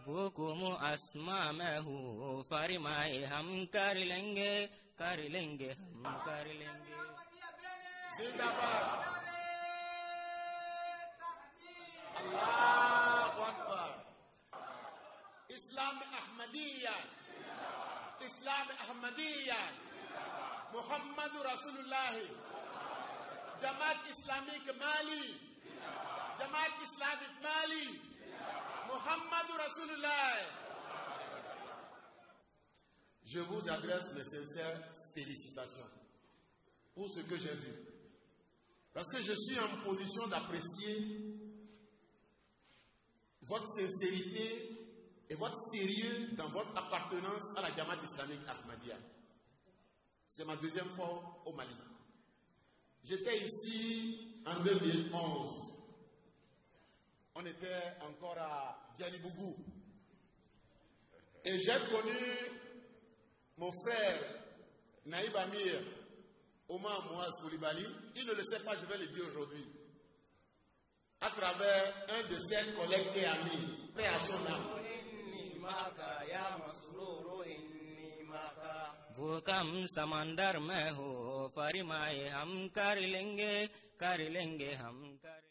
हुकुम अस्मा में हूँ फरमाए हम कर लेंगे हम कर लेंगे। जिंदाबाद। अल्लाहु अकबर। इस्लाम अहमदिया, इस्लाम अहमदिया, मोहम्मद रसूलुल्लाह, जमात इस्लामिक माली, जमात इस्लामिक माली, मोहम्मद रसूलुल्लाह। Je vous adresse mes sincères félicitations pour ce que j'ai vu. Parce que je suis en position d'apprécier votre sincérité et votre sérieux dans votre appartenance à la Jamaat islamique Ahmadiyya. C'est ma deuxième fois au Mali. J'étais ici en 2011. On était encore à Dianibougou. Et j'ai connu mon frère Naïb Amir, Omar Mouaz Koulibaly. Il ne le sait pas, je vais le dire aujourd'hui. À travers un de ses collègues et amis, paix à son âme. भूकम समंदर में हो फरमाए हम कर लेंगे हम कर